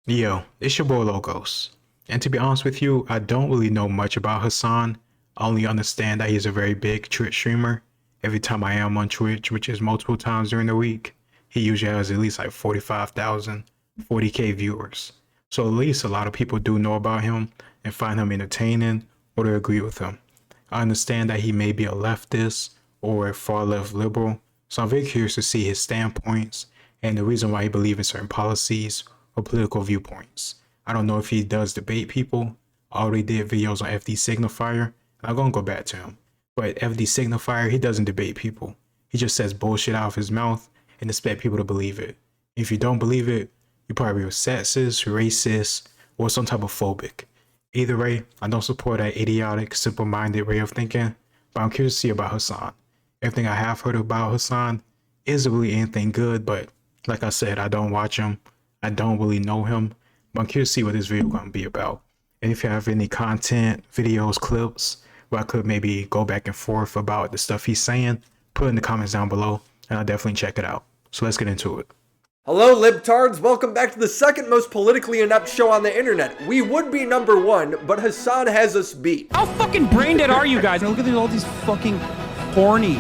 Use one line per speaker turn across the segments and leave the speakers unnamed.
Yo, it's your boy Logos. And to be honest with you, I don't really know much about Hasan. I only understand that he's a very big Twitch streamer. Every time I am on Twitch, which is multiple times during the week, he usually has at least like 45,000, 40K viewers. So at least a lot of people do know about him and find him entertaining or to agree with him. I understand that he may be a leftist or a far left liberal, so I'm very curious to see his standpoints and the reason why he believes in certain policies or political viewpoints. I don't know if he does debate people. I already did videos on FD Signifier, and I'm gonna go back to him. But FD Signifier, he doesn't debate people. He just says bullshit out of his mouth and expect people to believe it. If you don't believe it, you're probably a sexist, racist, or some type of phobic. Either way, I don't support that idiotic, simple-minded way of thinking, but I'm curious to see about Hasan. Everything I have heard about Hasan isn't really anything good, but like I said, I don't watch him. I don't really know him, but I'm curious to see what this video is going to be about. And if you have any content, videos, clips, where I could maybe go back and forth about the stuff he's saying, put it in the comments down below, and I'll definitely check it out. So let's get into it.
Hello libtards, welcome back to the second most politically inept show on the internet. We would be number one, but Hasan has us beat.
How fucking brain dead are you guys? Look at all these fucking horny,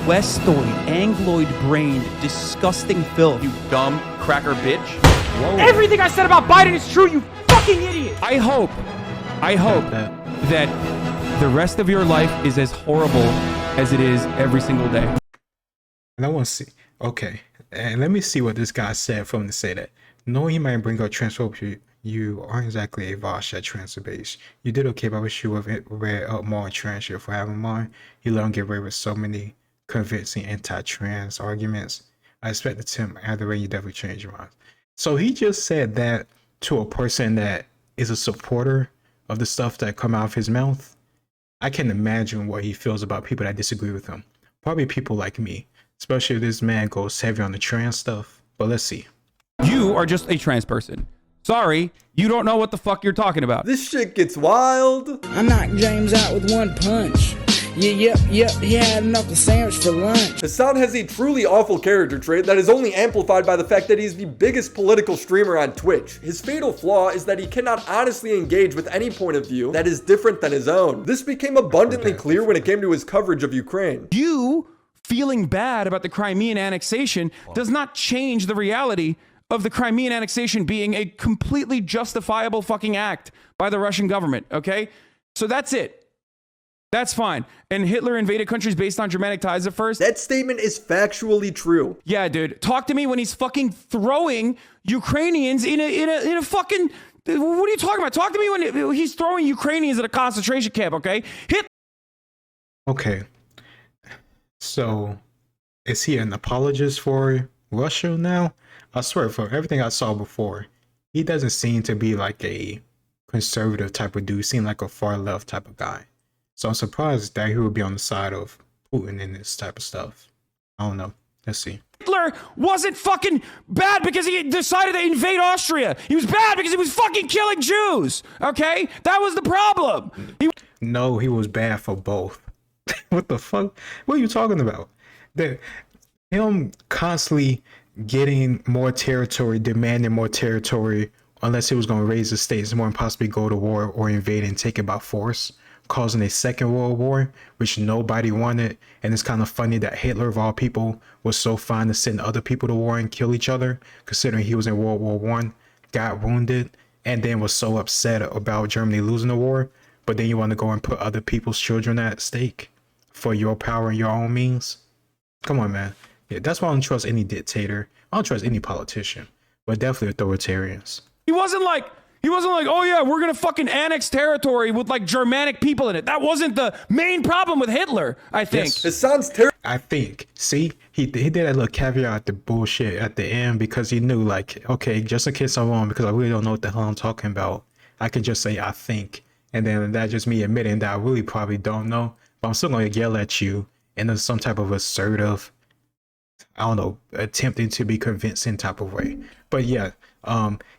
westoid, angloid-brained, disgusting filth.
You dumb cracker bitch.
Whoa. Everything I said about Biden is true, you fucking idiot! I hope that the rest of your life is as horrible as it is every single day.
And I want to see, okay, and let me see what this guy said for him to say that. Knowing he might bring up transphobia, you aren't exactly a Vosh at transfer base. You did okay, but I wish you would have read up more on trans shit for having mine. You let him get away with so many convincing anti-trans arguments. I expected him either way, you definitely changed your mind. So he just said that to a person that is a supporter of the stuff that come out of his mouth. I can imagine what he feels about people that disagree with him. Probably people like me, especially if this man goes heavy on the trans stuff. But let's see.
You are just a trans person. Sorry, you don't know what the fuck you're talking about.
This shit gets wild.
I knocked James out with one punch. Yep, he had enough to sandwich for lunch.
Hasan has a truly awful character trait that is only amplified by the fact that he's the biggest political streamer on Twitch. His fatal flaw is that he cannot honestly engage with any point of view that is different than his own. This became abundantly clear when it came to his coverage of Ukraine.
You feeling bad about the Crimean annexation does not change the reality of the Crimean annexation being a completely justifiable fucking act by the Russian government, okay? So that's it. That's fine. And Hitler invaded countries based on Germanic ties at first.
That statement is factually true.
Yeah, dude. Talk to me when he's fucking throwing Ukrainians in a fucking... What are you talking about? Talk to me when he's throwing Ukrainians in a concentration camp, okay?
Okay. So, is he an apologist for Russia now? I swear, from everything I saw before, he doesn't seem to be like a conservative type of dude. He seems like a far left type of guy. So I'm surprised that he would be on the side of Putin in this type of stuff. I don't know. Let's see.
Hitler wasn't fucking bad because he decided to invade Austria. He was bad because he was fucking killing Jews. Okay? That was the problem.
No, he was bad for both. What the fuck? What are you talking about? Him constantly getting more territory, demanding more territory, unless he was going to raise the stakes more and possibly go to war or invade and take it by force, causing a second world war, which nobody wanted. And it's kind of funny that Hitler, of all people, was so fine to send other people to war and kill each other, considering he was in World War I, got wounded, and then was so upset about Germany losing the war. But then you want to go and put other people's children at stake for your power and your own means? Come on, man. Yeah, that's why I don't trust any dictator. I don't trust any politician, but definitely authoritarians.
He wasn't like, oh yeah, we're gonna fucking annex territory with like Germanic people in it. That wasn't the main problem with Hitler, I think.
Yes. It sounds terrible.
I think. See, he did that little caveat, the bullshit at the end, because he knew, like, okay, just in case I'm wrong, because I really don't know what the hell I'm talking about, I can just say I think, and then that's just me admitting that I really probably don't know, but I'm still gonna yell at you in some type of assertive, I don't know, attempting to be convincing type of way. But yeah,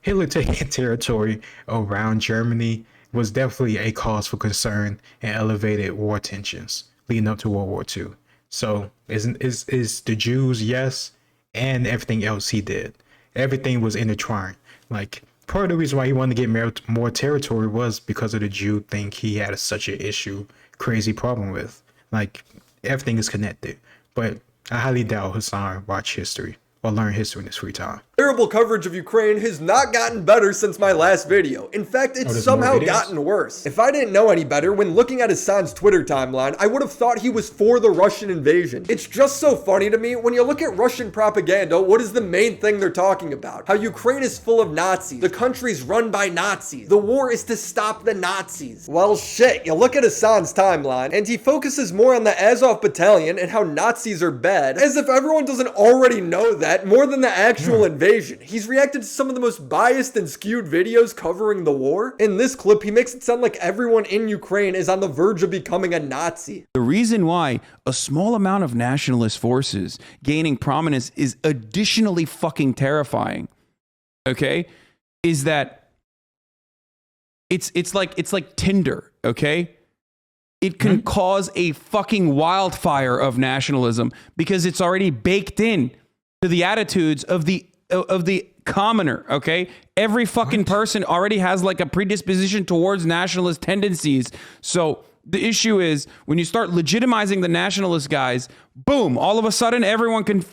Hitler taking territory around Germany was definitely a cause for concern and elevated war tensions leading up to World War II. So is the Jews? Yes. And everything else he did. Everything was intertwined. Like part of the reason why he wanted to get more territory was because of the Jew thing he had such an crazy problem with. Like, everything is connected. But I highly doubt Hasan watch history or learn history in his free time.
Terrible coverage of Ukraine has not gotten better since my last video. In fact, it's somehow gotten worse. If I didn't know any better, when looking at Hasan's Twitter timeline, I would have thought he was for the Russian invasion. It's just so funny to me, when you look at Russian propaganda, what is the main thing they're talking about? How Ukraine is full of Nazis. The country's run by Nazis. The war is to stop the Nazis. Well, shit, you look at Hasan's timeline, and he focuses more on the Azov battalion and how Nazis are bad, as if everyone doesn't already know that more than the actual invasion. He's reacted to some of the most biased and skewed videos covering the war. In this clip, he makes it sound like everyone in Ukraine is on the verge of becoming a Nazi.
The reason why a small amount of nationalist forces gaining prominence is additionally fucking terrifying, okay, is that it's like Tinder, okay? It can cause a fucking wildfire of nationalism because it's already baked in to the attitudes of the commoner, okay? Every fucking person already has like a predisposition towards nationalist tendencies. So the issue is when you start legitimizing the nationalist guys, boom, all of a sudden everyone can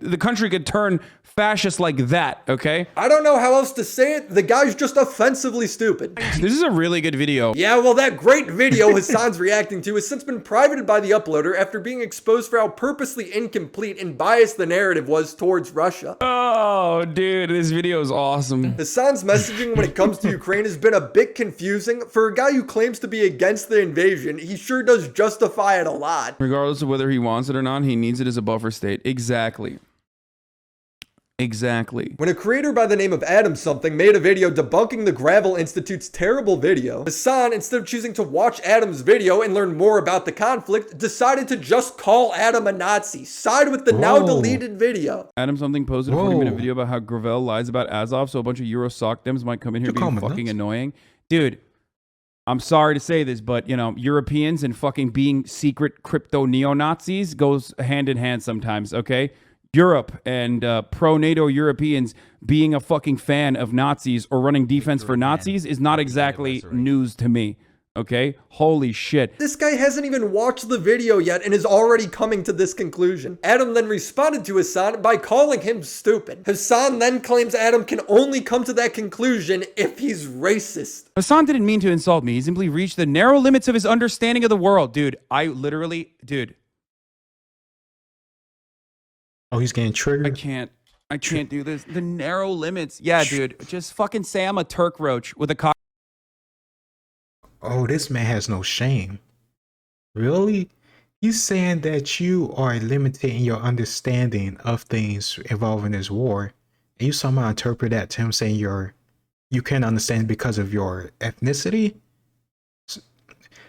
the country could turn fascist like that, okay?
I don't know how else to say it. The guy's just offensively stupid.
This is a really good video.
Yeah, well, that great video Hasan's reacting to has since been privated by the uploader after being exposed for how purposely incomplete and biased the narrative was towards Russia.
Oh, dude, this video is awesome.
Hasan's messaging when it comes to Ukraine has been a bit confusing. For a guy who claims to be against the invasion, he sure does justify it a lot.
Regardless of whether he wants it or not, he needs it as a buffer state. Exactly. Exactly.
When a creator by the name of Adam something made a video debunking the Gravel Institute's terrible video, Hasan, instead of choosing to watch Adam's video and learn more about the conflict, decided to just call Adam a Nazi, side with the now deleted video.
Adam something posted a 40-minute video about how Gravel lies about Azov, so a bunch of Euro sock dems might come in here being fucking annoying. Dude, I'm sorry to say this, but, you know, Europeans and fucking being secret crypto neo-Nazis goes hand in hand sometimes, okay? Europe and pro-NATO Europeans being a fucking fan of Nazis or running defense for Nazis is not exactly news to me, okay? Holy shit.
This guy hasn't even watched the video yet and is already coming to this conclusion. Adam then responded to Hasan by calling him stupid. Hasan then claims Adam can only come to that conclusion if he's racist.
Hasan didn't mean to insult me. He simply reached the narrow limits of his understanding of the world. Dude, dude.
Oh, he's getting triggered?
I can't do this. The narrow limits. Yeah, dude. Just fucking say I'm a Turk roach with a cock.
Oh, this man has no shame. Really? He's saying that you are limiting your understanding of things involving this war. And you somehow interpret that to him saying you can't understand because of your ethnicity?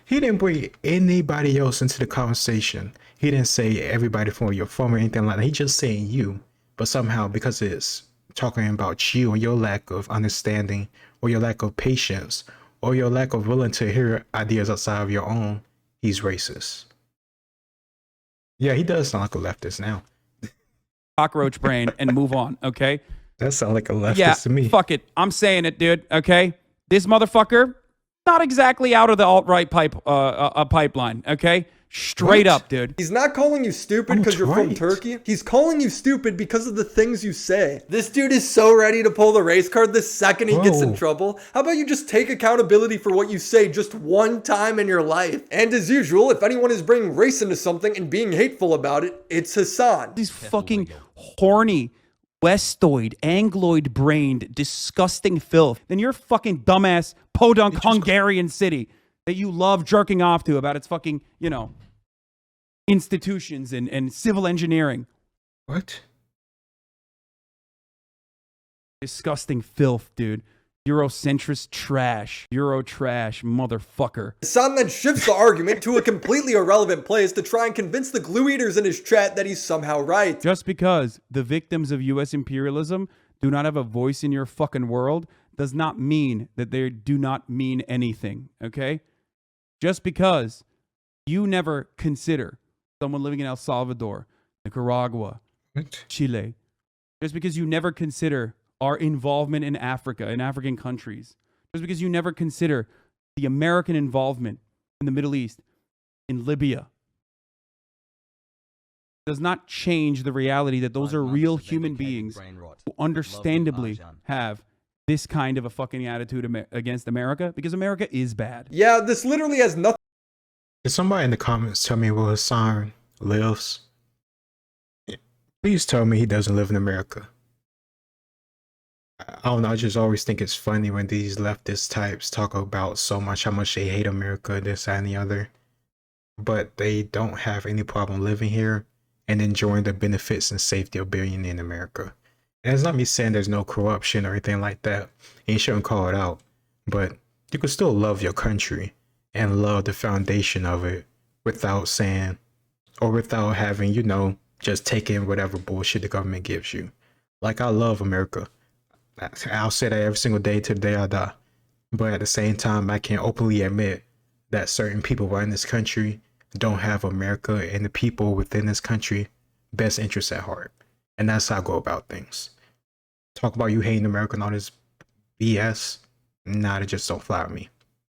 He didn't bring anybody else into the conversation. He didn't say everybody from your form or anything like that. He just saying you. But somehow, because it's talking about you and your lack of understanding or your lack of patience or your lack of willing to hear ideas outside of your own, he's racist. Yeah, he does sound like a leftist now.
Cockroach brain and move on, okay?
That sounds like a leftist to me.
Fuck it. I'm saying it, dude, okay? This motherfucker, not exactly out of the alt-right pipeline, okay? Straight up, dude.
He's not calling you stupid because you're from Turkey. He's calling you stupid because of the things you say. This dude is so ready to pull the race card the second he gets in trouble. How about you just take accountability for what you say just one time in your life? And as usual, if anyone is bringing race into something and being hateful about it, it's Hasan.
These fucking horny, Westoid, Angloid-brained, disgusting filth. Then your fucking dumbass, podunk Hungarian city that you love jerking off to about its fucking, you know, institutions and civil engineering.
What?
Disgusting filth, dude. Eurocentrist trash. Euro trash, motherfucker.
Hasan then shifts the argument to a completely irrelevant place to try and convince the glue eaters in his chat that he's somehow right.
Just because the victims of U.S. imperialism do not have a voice in your fucking world does not mean that they do not mean anything, okay? Just because you never consider someone living in El Salvador, Nicaragua, Chile, just because you never consider our involvement in Africa, in African countries, just because you never consider the American involvement in the Middle East, in Libya, does not change the reality that those are real human beings who understandably have this kind of a fucking attitude against America, because America is bad.
Yeah, this literally has nothing.
Can somebody in the comments tell me where Hasan lives? Please tell me he doesn't live in America. I don't know, I just always think it's funny when these leftist types talk about so much how much they hate America, this, that, and the other. But they don't have any problem living here and enjoying the benefits and safety of being in America. And it's not me saying there's no corruption or anything like that. And you shouldn't call it out. But you can still love your country and love the foundation of it without saying, or without having, you know, just taking whatever bullshit the government gives you. Like, I love America. I'll say that every single day to the day I die. But at the same time, I can openly admit that certain people right in this country don't have America and the people within this country best interests at heart. And that's how I go about things. Talk about you hating America and all this BS. Nah, it just don't fly with me.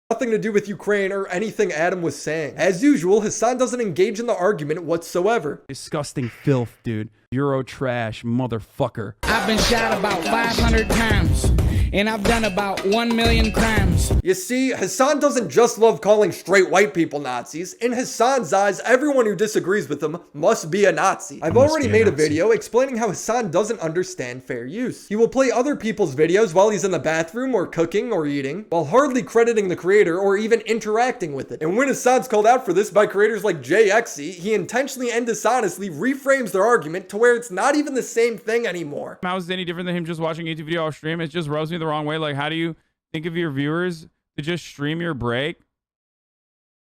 Nothing to do with Ukraine or anything Adam was saying. As usual, Hasan doesn't engage in the argument whatsoever.
Disgusting filth, dude. Euro trash, motherfucker.
I've been shot about 500 times, and I've done about 1 million crimes.
You see, Hasan doesn't just love calling straight white people Nazis. In Hasan's eyes, everyone who disagrees with him must be a Nazi. I've already made a video explaining how Hasan doesn't understand fair use. He will play other people's videos while he's in the bathroom or cooking or eating, while hardly crediting the creator or even interacting with it. And when Hasan's called out for this by creators like JXE, he intentionally and dishonestly reframes their argument to where it's not even the same thing anymore.
How is it any different than him just watching a YouTube video off stream? It just rubs me the wrong way. Like, how do you think of your viewers to just stream your break?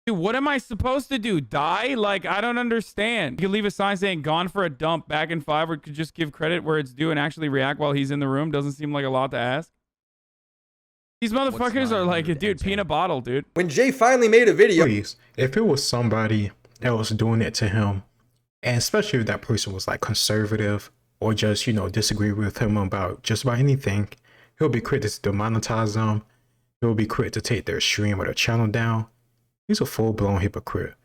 Dude, what am I supposed to do? Die? Like, I don't understand. You could leave a sign saying gone for a dump back in 5, or could just give credit where it's due and actually react while he's in the room. Doesn't seem like a lot to ask. These motherfuckers are like, dude, peanut bottle, dude.
When Jay finally made a video,
Please, if it was somebody else doing it to him, and especially if that person was like conservative or just, you know, disagree with him about just about anything, he'll be quick to demonetize them. He'll be quick to take their stream or their channel down. He's a full-blown hypocrite.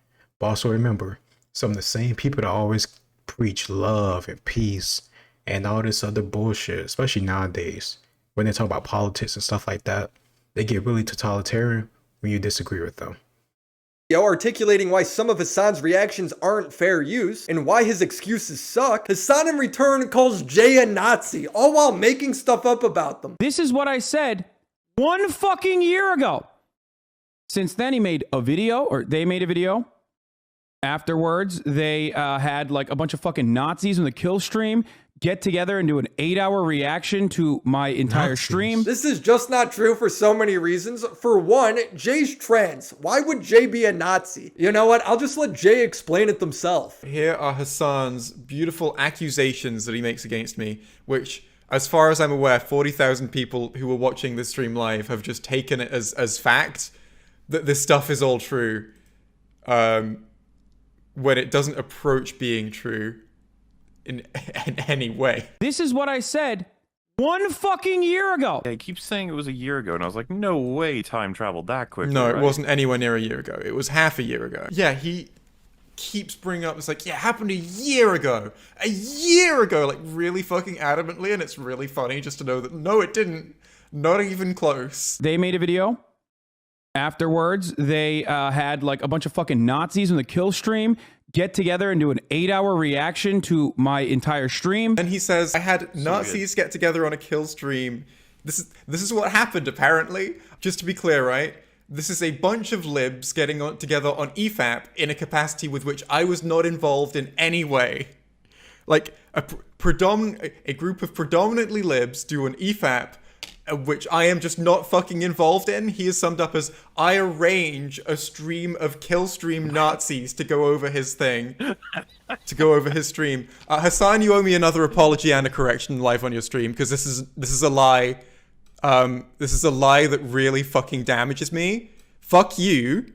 But also remember, some of the same people that always preach love and peace and all this other bullshit, especially nowadays, when they talk about politics and stuff like that, they get really totalitarian when you disagree with them.
Articulating why some of Hasan's reactions aren't fair use and why his excuses suck, Hasan in return calls Jay a Nazi, all while making stuff up about them.
This is what I said 1 fucking year ago. Since then, he made a video, or they made a video. Afterwards, they had like a bunch of fucking Nazis on the kill stream get together and do an 8-hour reaction to my entire stream.
This is just not true for so many reasons. For one, Jay's trans. Why would Jay be a Nazi? You know what? I'll just let Jay explain it themselves.
Here are Hasan's beautiful accusations that he makes against me, which, as far as I'm aware, 40,000 people who were watching this stream live have just taken it as fact that this stuff is all true, when it doesn't approach being true in any way.
This is what I said 1 fucking year ago.
Yeah, he keeps saying it was a year ago, and I was like, no way time traveled that quickly.
No, it
right?
wasn't anywhere near a year ago. It was half a year ago. Yeah, he keeps bringing up, it's like, yeah, it happened a year ago. A year ago, like really fucking adamantly, and it's really funny just to know that, no, it didn't. Not even close.
They made a video. Afterwards, they had like a bunch of fucking Nazis on the kill stream get together and do an 8-hour reaction to my entire stream.
And he says, I had Nazis get together on a kill stream. This is what happened, apparently. Just to be clear, right? This is a bunch of libs getting together on EFAP in a capacity with which I was not involved in any way. Like, a group of predominantly libs do an EFAP, which I am just not fucking involved in. He is summed up as, I arrange a stream of killstream Nazis to go over his thing. To go over his stream. Hasan, you owe me another apology and a correction live on your stream, because this is a lie. This is a lie that really fucking damages me. Fuck you.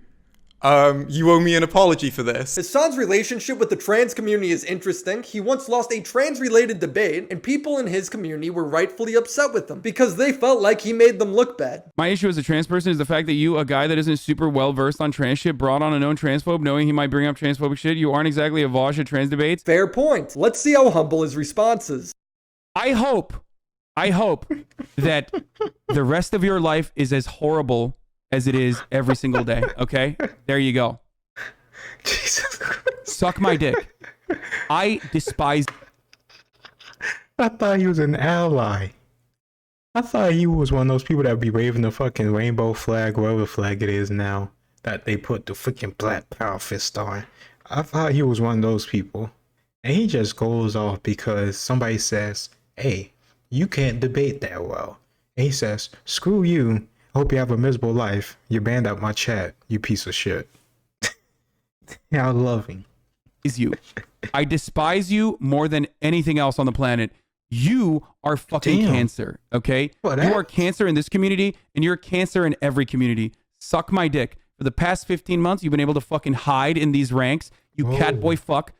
You owe me an apology for this.
Hasan's relationship with the trans community is interesting. He once lost a trans-related debate, and people in his community were rightfully upset with him because they felt like he made them look bad.
My issue as a trans person is the fact that you, a guy that isn't super well versed on trans shit, brought on a known transphobe knowing he might bring up transphobic shit. You aren't exactly a Vosh at trans debates.
Fair point. Let's see how humble his response is.
I hope that the rest of your life is as horrible as it is every single day. Okay? There you go.
Jesus Christ.
Suck my dick. I despise.
I thought he was an ally. I thought he was one of those people that be waving the fucking rainbow flag, whatever flag it is now, that they put the freaking black power fist on. I thought he was one of those people. And he just goes off because somebody says, hey, you can't debate that well. And he says, screw you. I hope you have a miserable life. You banned out my chat, you piece of shit. Yeah, I love him.
You. I despise you more than anything else on the planet. You are fucking cancer, okay? You are cancer in this community, and you're cancer in every community. Suck my dick. For the past 15 months, you've been able to fucking hide in these ranks. You catboy fuck.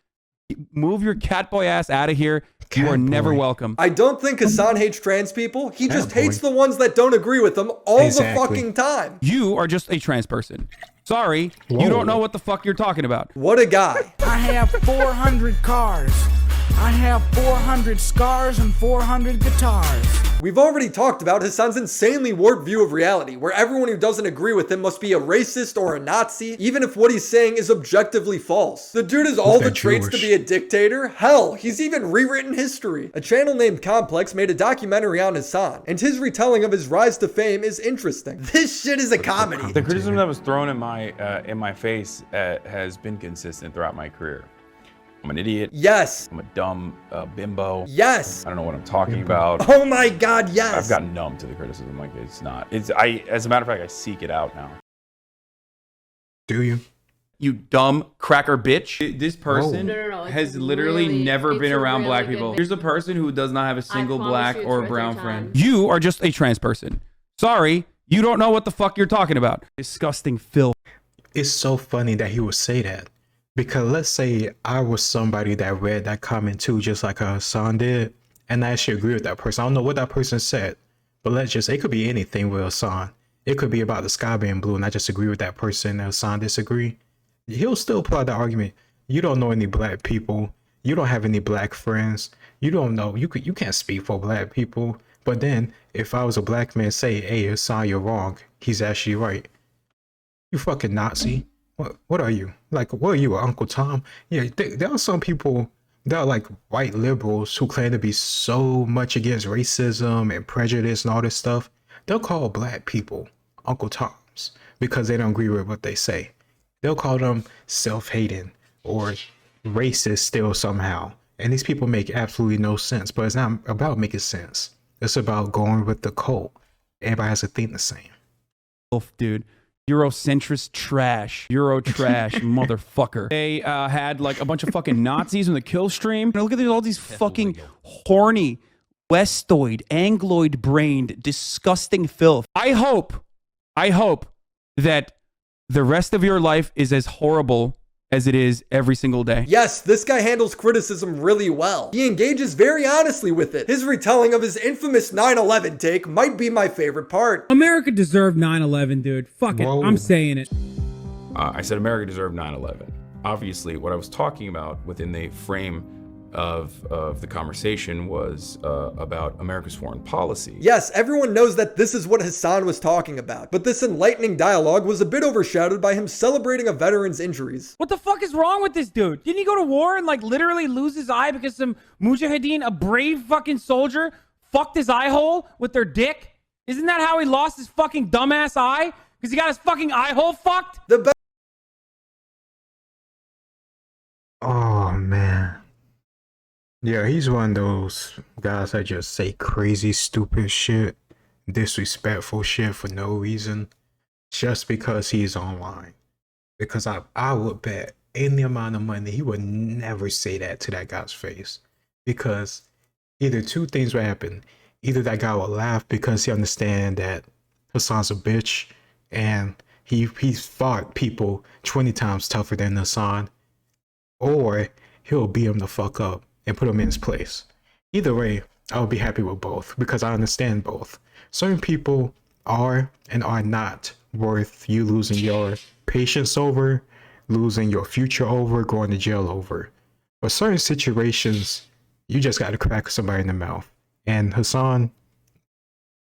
Move your catboy ass out of here. You are never welcome.
I don't think Hasan hates trans people. He just hates the ones that don't agree with him all the fucking time.
You are just a trans person. Sorry, you don't know what the fuck you're talking about.
What a guy.
I have 400 cars. I have 400 scars and 400 guitars.
We've already talked about Hasan's insanely warped view of reality, where everyone who doesn't agree with him must be a racist or a Nazi, even if what he's saying is objectively false. The dude has all the traits to be a dictator. Hell, he's even rewritten history. A channel named Complex made a documentary on Hasan, and his retelling of his rise to fame is interesting. This shit is a comedy.
The criticism that was thrown in my face has been consistent throughout my career. I'm an idiot.
Yes.
I'm a dumb bimbo.
Yes.
I don't know what I'm talking about.
Oh my God, yes.
I've gotten numb to the criticism. Like, it's not. As a matter of fact, I seek it out now.
Do you?
You dumb cracker bitch. This person has literally never been around black people. Here's a person who does not have a single black or brown friend. You are just a trans person. Sorry, you don't know what the fuck you're talking about. Disgusting filth.
It's so funny that he would say that. Because let's say I was somebody that read that comment too, just like Hasan did, and I actually agree with that person. I don't know what that person said, but it could be anything with Hasan. It could be about the sky being blue, and I just agree with that person, and Hasan disagree. He'll still apply the argument. You don't know any black people. You don't have any black friends. You don't know. You can't speak for black people. But then, if I was a black man, say, hey, Hasan, you're wrong. He's actually right. You fucking Nazi. What are you? Like, what are you, Uncle Tom? Yeah, there are some people that are like white liberals who claim to be so much against racism and prejudice and all this stuff. They'll call black people Uncle Toms because they don't agree with what they say. They'll call them self-hating or racist still somehow. And these people make absolutely no sense, but it's not about making sense. It's about going with the cult. Everybody has to think the same.
Dude. Eurocentrist trash. Euro trash, motherfucker. They had like a bunch of fucking Nazis in the kill stream. Look at all these fucking horny, Westoid, Angloid brained, disgusting filth. I hope that the rest of your life is as horrible as it is every single day.
Yes, this guy handles criticism really well. He engages very honestly with it. His retelling of his infamous 9/11 take might be my favorite part.
America deserved 9/11, dude. Fuck it.
Whoa.
I'm saying it.
I said America deserved 9/11. Obviously, what I was talking about within the frame of the conversation was about America's foreign policy.
Yes, everyone knows that this is what Hasan was talking about, but this enlightening dialogue was a bit overshadowed by him celebrating a veteran's injuries.
What the fuck is wrong with this dude? Didn't he go to war and like literally lose his eye because some mujahideen, a brave fucking soldier, fucked his eye hole with their dick? Isn't that how he lost his fucking dumbass eye? Because he got his fucking eye hole fucked?
Oh, man. Yeah, he's one of those guys that just say crazy, stupid shit, disrespectful shit for no reason, just because he's online. Because I would bet any amount of money he would never say that to that guy's face. Because either two things would happen. Either that guy will laugh because he understands that Hasan's a bitch and he's fought people 20 times tougher than Hasan, or he'll beat him the fuck up and put him in his place. Either way, I would be happy with both because I understand both. Certain people are and are not worth you losing your patience over, losing your future over, going to jail over. But certain situations, you just got to crack somebody in the mouth. And Hasan,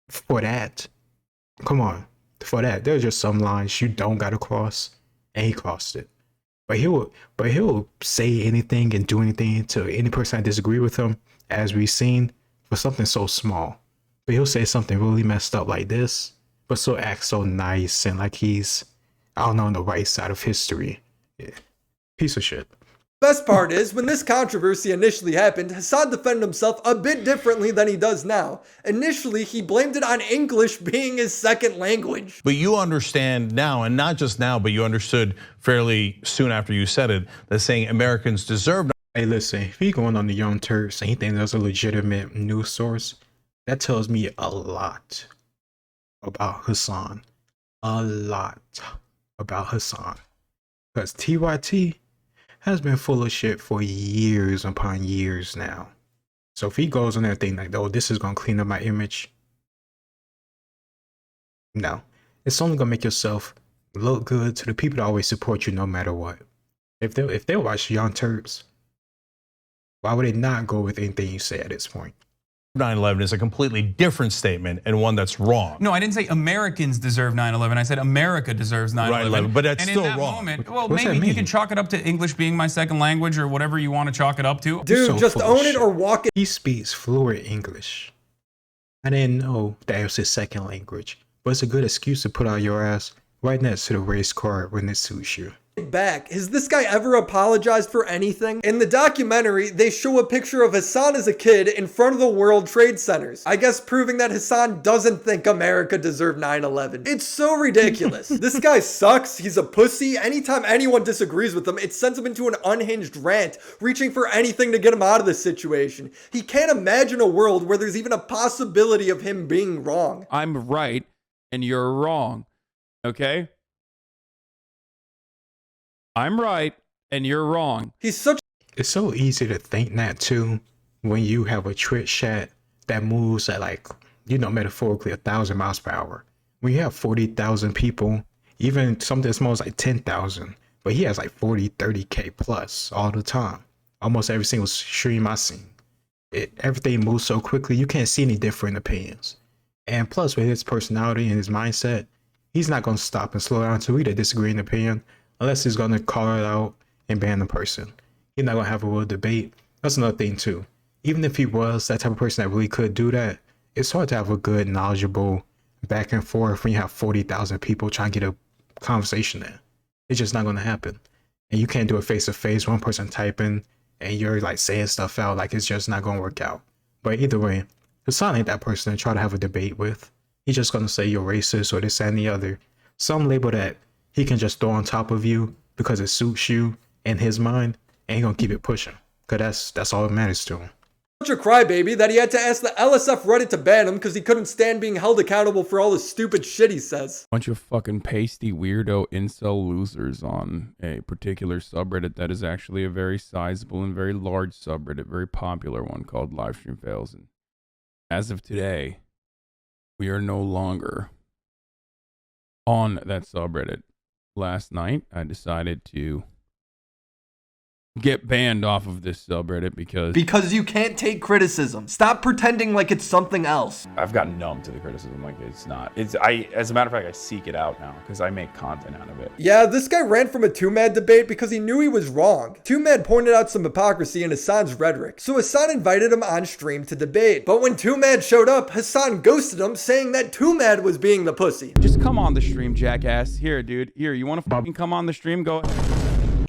for that, come on, for that, there's just some lines you don't got to cross, and he crossed it. But he'll say anything and do anything to any person that disagree with him, as we've seen, for something so small. But he'll say something really messed up like this, but still act so nice and like he's, I don't know, on the right side of history. Yeah. Piece of shit.
Best part is, when this controversy initially happened, Hasan defended himself a bit differently than he does now. Initially, he blamed it on English being his second language.
But you understand now, and not just now, but you understood fairly soon after you said it, that saying Americans deserve.
Hey, listen, if he going on the Young Turks and he thinks that's a legitimate news source, that tells me a lot about Hasan. A lot about Hasan. Because TYT has been full of shit for years upon years now. So if he goes on there thinking like, oh, this is going to clean up my image. No. It's only going to make yourself look good to the people that always support you no matter what. If they watch Young Turks, why would they not go with anything you say at this point?
9/11 is a completely different statement and one that's wrong.
No, I didn't say Americans deserve 9/11. I said America deserves 9/11.
Right, but that's
and
still
in that
wrong.
Moment, well,
What's that
maybe you
mean?
can chalk it up to English being my second language or whatever you want to chalk it up to.
Dude,
So
just
full of
own it
shit.
or walk it.
He speaks fluent English. I didn't know that it was his second language, but it's a good excuse to put out your ass right next to the race card when it suits you.
Back. Has this guy ever apologized for anything? In the documentary, they show a picture of Hasan as a kid in front of the World Trade Centers. I guess proving that Hasan doesn't think America deserved 9/11. It's so ridiculous. This guy sucks. He's a pussy. Anytime anyone disagrees with him, it sends him into an unhinged rant, reaching for anything to get him out of this situation. He can't imagine a world where there's even a possibility of him being wrong.
I'm right and you're wrong. Okay? I'm right and you're wrong.
He's such
It's so easy to think that too when you have a Twitch chat that moves at like, you know, metaphorically 1,000 miles per hour. When you have 40,000 people, even something that smells like 10,000, but he has like 40, 30K plus all the time. Almost every single stream I seen. Everything moves so quickly, you can't see any different opinions. And plus with his personality and his mindset, he's not going to stop and slow down to either disagree in opinion, unless he's going to call it out and ban the person. He's not going to have a real debate. That's another thing too. Even if he was that type of person that really could do that, it's hard to have a good, knowledgeable back and forth when you have 40,000 people trying to get a conversation in. It's just not going to happen. And you can't do it face to face, one person typing and you're like saying stuff out, like it's just not going to work out. But either way, Hasan ain't that person to try to have a debate with. He's just going to say you're racist or this and the other. Some label that he can just throw on top of you because it suits you in his mind, and he's going to keep it pushing. Because that's all that matters to him.
a crybaby that he had to ask the LSF Reddit to ban him because he couldn't stand being held accountable for all the stupid shit he says.
Bunch of fucking pasty weirdo incel losers on a particular subreddit that is actually a very sizable and very large subreddit, very popular one called Livestream Fails. And as of today, we are no longer on that subreddit. Last night, I decided to get banned off of this subreddit because
you can't take criticism. Stop pretending like it's something else.
I've gotten numb to the criticism. Like as a matter of fact, I seek it out now because I make content out of it.
Yeah, this guy ran from a 2Mad debate because he knew he was wrong. 2Mad pointed out some hypocrisy in Hasan's rhetoric, so Hasan invited him on stream to debate. But when 2Mad showed up, Hasan ghosted him, saying that 2Mad was being the pussy.
just come on the stream, jackass. Here, dude. Here, you want to fucking come on the stream? Go ahead.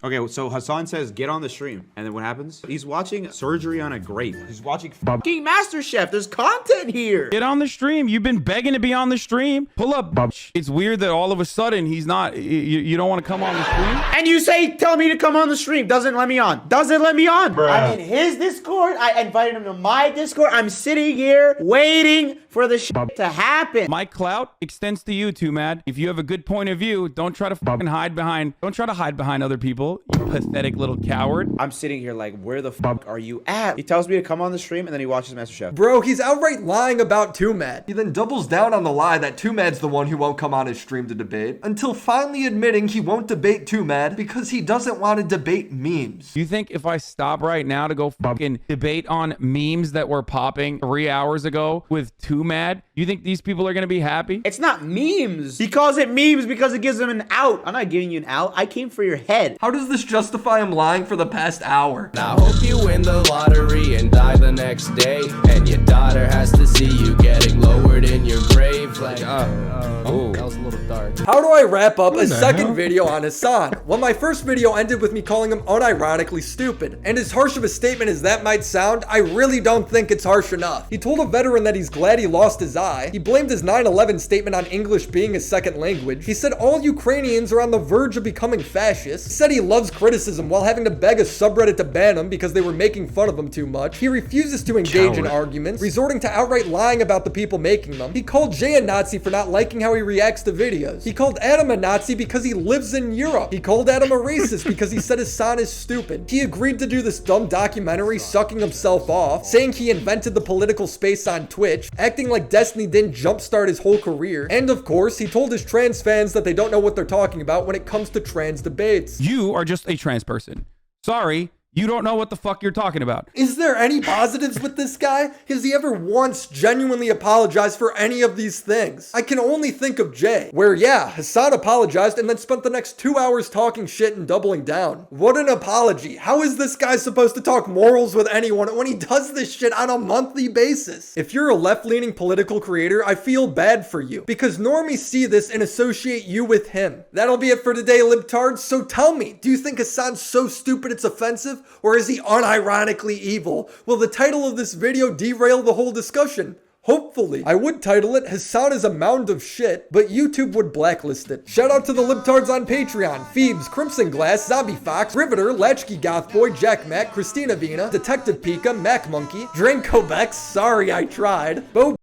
Okay, so Hasan says get on the stream, and then what happens? He's watching surgery on a grape. He's watching fucking MasterChef. There's content here.
Get on the stream. You've been begging to be on the stream. Pull up. It's weird that all of a sudden he's not. You don't want to come on the stream.
And you say, tell me to come on the stream. Doesn't let me on. Doesn't let me on. Bruh. I'm in his Discord. I invited him to my Discord. I'm sitting here waiting for the shit to happen.
My clout extends to you too, Mad. If you have a good point of view, don't try to fucking hide behind. Don't try to hide behind other people. You pathetic little coward.
I'm sitting here like, where the fuck are you at? He tells me to come on the stream, and then he watches MasterChef.
Bro, he's outright lying about 2Mad. He then doubles down on the lie that 2Mad's the one who won't come on his stream to debate, until finally admitting he won't debate 2Mad because he doesn't want to debate memes.
You think if I stop right now to go fucking debate on memes that were popping 3 hours ago with 2Mad, you think these people are gonna be happy?
It's not memes. He calls it memes because it gives him an out. I'm not giving you an out. I came for your head.
How does this justify him lying for the past hour?
I hope you win the lottery and die the next day, and your daughter has to see you getting lowered in your grave. Like, that was a little dark.
How do I wrap up a second video on Hasan? Well, my first video ended with me calling him unironically stupid, and as harsh of a statement as that might sound, I really don't think it's harsh enough. He told a veteran that he's glad he lost his eye. He blamed his 9/11 statement on English being his second language. He said all Ukrainians are on the verge of becoming fascist. He said he loves criticism while having to beg a subreddit to ban him because they were making fun of him too much. He refuses to engage in arguments, resorting to outright lying about the people making them. He called Jay a Nazi for not liking how he reacts to videos. He called Adam a Nazi because he lives in Europe. He called Adam a racist because he said Hasan is stupid. He agreed to do this dumb documentary, sucking himself off, saying he invented the political space on Twitch, acting like Destiny didn't jumpstart his whole career. And of course, he told his trans fans that they don't know what they're talking about when it comes to trans debates.
You are just a trans person. Sorry, you don't know what the fuck you're talking about.
Is there any positives with this guy? Has he ever once genuinely apologized for any of these things? I can only think of Jay, where yeah, Hasan apologized and then spent the next 2 hours talking shit and doubling down. What an apology. How is this guy supposed to talk morals with anyone when he does this shit on a monthly basis? If you're a left-leaning political creator, I feel bad for you, because normies see this and associate you with him. That'll be it for today, libtards. So tell me, do you think Hasan's so stupid it's offensive? Or is he unironically evil? Will the title of this video derail the whole discussion? Hopefully. I would title it Hasan is a mound of shit, but YouTube would blacklist it. Shout out to the libtards on Patreon: Phoebes, Crimson Glass, Zombie Fox, Riveter, Latchkey Gothboy, Jack Mac, Christina Vina, Detective Pika, Mac Monkey, Dranko Bex, sorry I tried, Bo.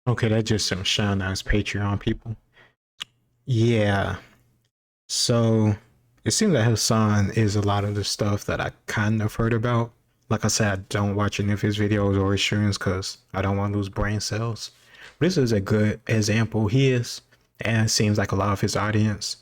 Okay, that's just some shout outs, Patreon people. Yeah. So it seems that Hasan is a lot of the stuff that I kind of heard about. Like I said, I don't watch any of his videos or his streams because I don't want to lose brain cells. But this is a good example. He is, and it seems like a lot of his audience.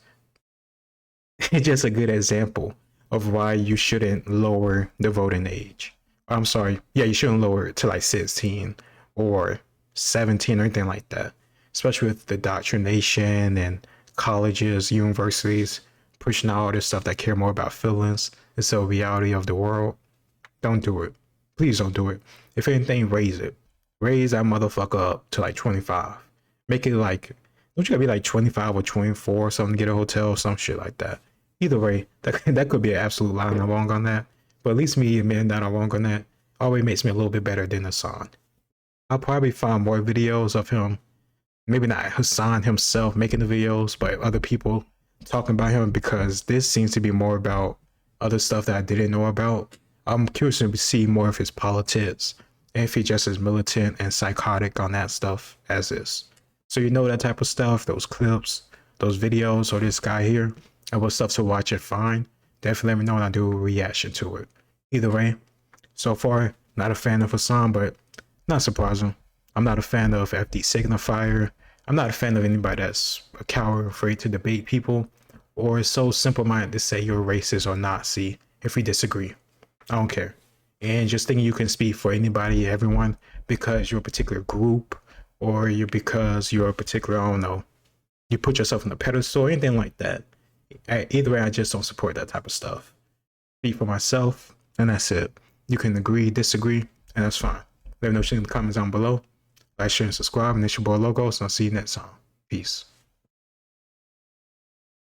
It's just a good example of why you shouldn't lower the voting age. I'm sorry. Yeah, you shouldn't lower it to like 16 or 17 or anything like that. Especially with the indoctrination and colleges, universities, pushing out all this stuff that care more about feelings instead of reality of the world. Don't do it. Please don't do it. If anything, raise it. Raise that motherfucker up to like 25. Make it like, don't you gotta be like 25 or 24 or something to get a hotel or some shit like that. Either way, that could be an absolute lie. I'm wrong on that. But at least me admitting that I'm wrong on that always makes me a little bit better than Hasan. I'll probably find more videos of him. Maybe not Hasan himself making the videos, but other people talking about him, because this seems to be more about other stuff that I didn't know about. I'm curious to see more of his politics and if he just is militant and psychotic on that stuff as is. So you know that type of stuff, those clips, those videos, or this guy here, and what stuff to watch and find, definitely let me know and I'll do a reaction to it. Either way, so far, not a fan of Hasan, but not surprising. I'm not a fan of FD Signifier. I'm not a fan of anybody that's a coward, afraid to debate people, or is so simple-minded to say you're racist or Nazi if we disagree. I don't care. And just thinking you can speak for anybody, everyone, because you're a particular group, or because you're a particular, I don't know, you put yourself on a pedestal or anything like that. Either way, I just don't support that type of stuff. Speak for myself, and that's it. You can agree, disagree, and that's fine. Let me know in the comments down below. Like, share, and subscribe, and it's your boy Logos, and I'll see you next time. Peace.